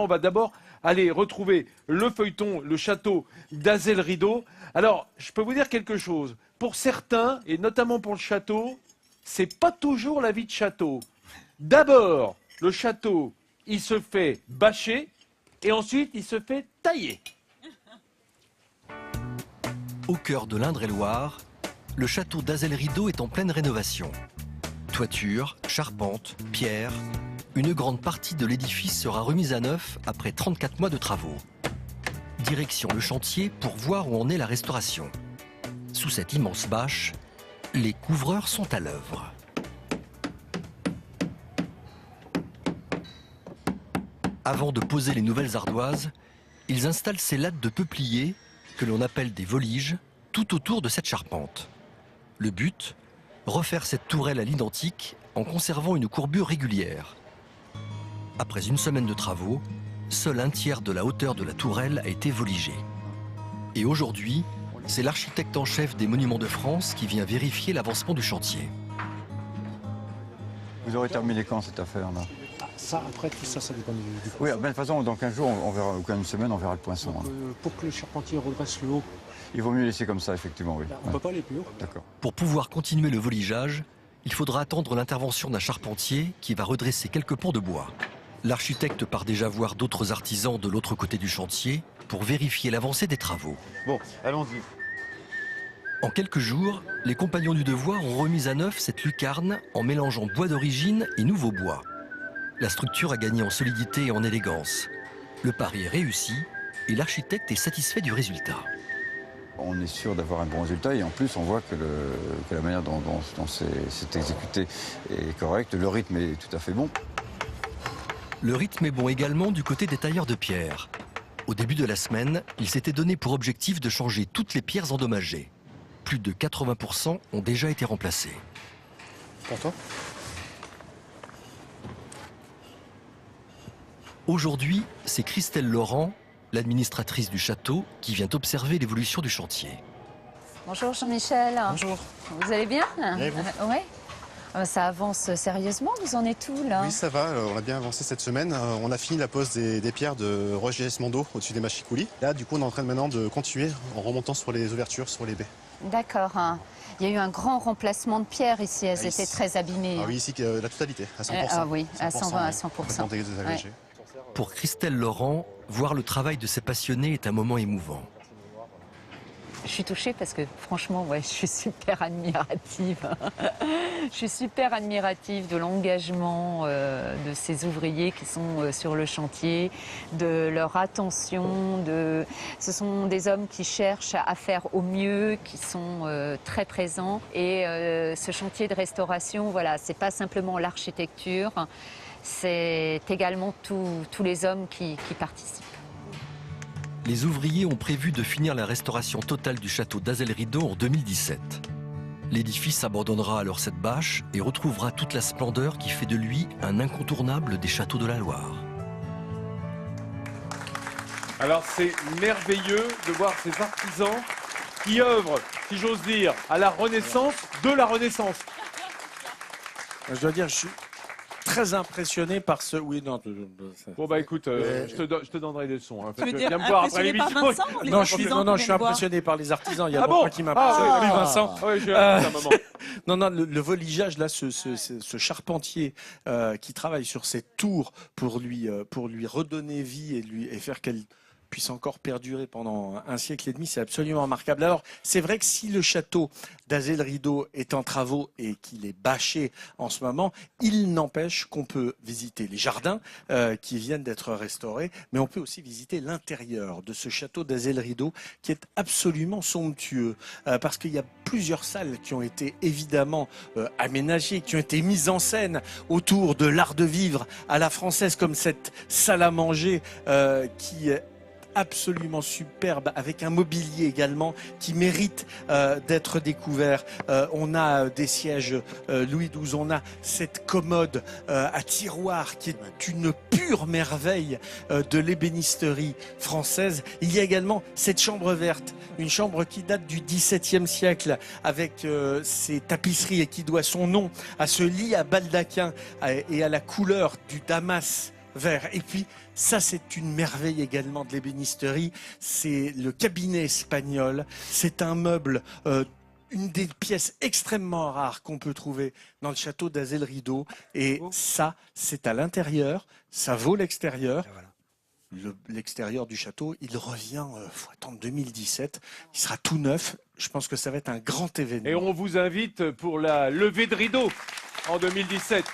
On va d'abord aller retrouver le feuilleton, le château d'Azel Rideau. Alors, je peux vous dire quelque chose. Pour certains, et notamment pour le château, c'est pas toujours la vie de château. D'abord, le château, il se fait bâcher et ensuite il se fait tailler. Au cœur de l'Indre-et-Loire, le château d'Azel Rideau est en pleine rénovation. Toiture, charpente, pierre, une grande partie de l'édifice sera remise à neuf après 34 mois de travaux. Direction le chantier pour voir où en est la restauration. Sous cette immense bâche, les couvreurs sont à l'œuvre. Avant de poser les nouvelles ardoises, ils installent ces lattes de peuplier, que l'on appelle des voliges, tout autour de cette charpente. Le but, refaire cette tourelle à l'identique en conservant une courbure régulière. Après une semaine de travaux, seul un tiers de la hauteur de la tourelle a été voligé. Et aujourd'hui, c'est l'architecte en chef des Monuments de France qui vient vérifier l'avancement du chantier. Vous aurez terminé quand cette affaire-là? Ça, après, tout ça, ça dépend du Oui, de toute façon, dans 15 jours, on verra, ou une semaine, on verra le poinçon. Donc, pour que le charpentier redresse le haut, Il vaut mieux laisser comme ça, effectivement, oui. on ne peut pas aller plus haut. D'accord. Pour pouvoir continuer le voligeage, il faudra attendre l'intervention d'un charpentier qui va redresser quelques ponts de bois. L'architecte part déjà voir d'autres artisans de l'autre côté du chantier pour vérifier l'avancée des travaux. Bon, allons-y. En quelques jours, les compagnons du devoir ont remis à neuf cette lucarne en mélangeant bois d'origine et nouveau bois. La structure a gagné en solidité et en élégance. Le pari est réussi et l'architecte est satisfait du résultat. On est sûr d'avoir un bon résultat et en plus, on voit que la manière dont c'est exécuté est correcte. Le rythme est tout à fait bon. Le rythme est bon également du côté des tailleurs de pierre. Au début de la semaine, ils s'étaient donné pour objectif de changer toutes les pierres endommagées. Plus de 80% ont déjà été remplacés. Pour toi? Aujourd'hui, c'est Christelle Laurent, l'administratrice du château, qui vient observer l'évolution du chantier. Bonjour Jean-Michel. Bonjour. Vous allez bien? Bien, et vous? Ouais. Ça avance sérieusement, vous en êtes où là? Oui, ça va, on a bien avancé cette semaine. On a fini la pose des pierres de Roger S. Mondo au-dessus des machicoulis. Là, du coup, on est en train maintenant de continuer en remontant sur les ouvertures, sur les baies. D'accord. Il y a eu un grand remplacement de pierres ici, elles ici. étaient très abîmées. Ah oui, ici, la totalité, à 100%. Ah oui, à 120, à 100%. Complètement désagrégé. Pour Christelle Laurent, voir le travail de ses passionnés est un moment émouvant. Je suis touchée parce que franchement, ouais, je suis super admirative. Je suis super admirative de l'engagement de ces ouvriers qui sont sur le chantier, de leur attention. Ce sont des hommes qui cherchent à faire au mieux, qui sont très présents. Et ce chantier de restauration, voilà, c'est pas simplement l'architecture, c'est également tous les hommes qui participent. Les ouvriers ont prévu de finir la restauration totale du château d'Azel Rideau en 2017. L'édifice abandonnera alors cette bâche et retrouvera toute la splendeur qui fait de lui un incontournable des châteaux de la Loire. Alors c'est merveilleux de voir ces artisans qui œuvrent, si j'ose dire, à la renaissance de la Renaissance. Je dois dire, je suis très impressionné par ce... Oui, non... Bon bah écoute, je te donnerai des sons. Hein, Tu veux dire viens me voir après impressionné par l'émission. Vincent ou les Non, artisans je suis impressionné par les artisans. Il y a Ah beaucoup bon qui m'impressionnent. Ah, Oui, Vincent. Oui, j'ai un moment. Non, le voligeage, là, ce charpentier qui travaille sur cette tour pour lui redonner vie et faire qu'elle puisse encore perdurer pendant un siècle et demi, c'est absolument remarquable. Alors, c'est vrai que si le château d'Azel Rideau est en travaux et qu'il est bâché en ce moment, il n'empêche qu'on peut visiter les jardins qui viennent d'être restaurés, mais on peut aussi visiter l'intérieur de ce château d'Azel Rideau qui est absolument somptueux parce qu'il y a plusieurs salles qui ont été évidemment aménagées, qui ont été mises en scène autour de l'art de vivre à la française, comme cette salle à manger qui est absolument superbe, avec un mobilier également qui mérite d'être découvert. On a des sièges Louis XII, on a cette commode à tiroir qui est une pure merveille de l'ébénisterie française. Il y a également cette chambre verte, une chambre qui date du XVIIe siècle avec ses tapisseries et qui doit son nom à ce lit à baldaquin et à la couleur du damas vert. Et puis, ça, c'est une merveille également de l'ébénisterie. C'est le cabinet espagnol. C'est un meuble, une des pièces extrêmement rares qu'on peut trouver dans le château d'Azel-Rideau. Et ça, c'est à l'intérieur. Ça vaut l'extérieur. L'extérieur du château, il revient, faut attendre 2017. Il sera tout neuf. Je pense que ça va être un grand événement. Et on vous invite pour la levée de rideau en 2017.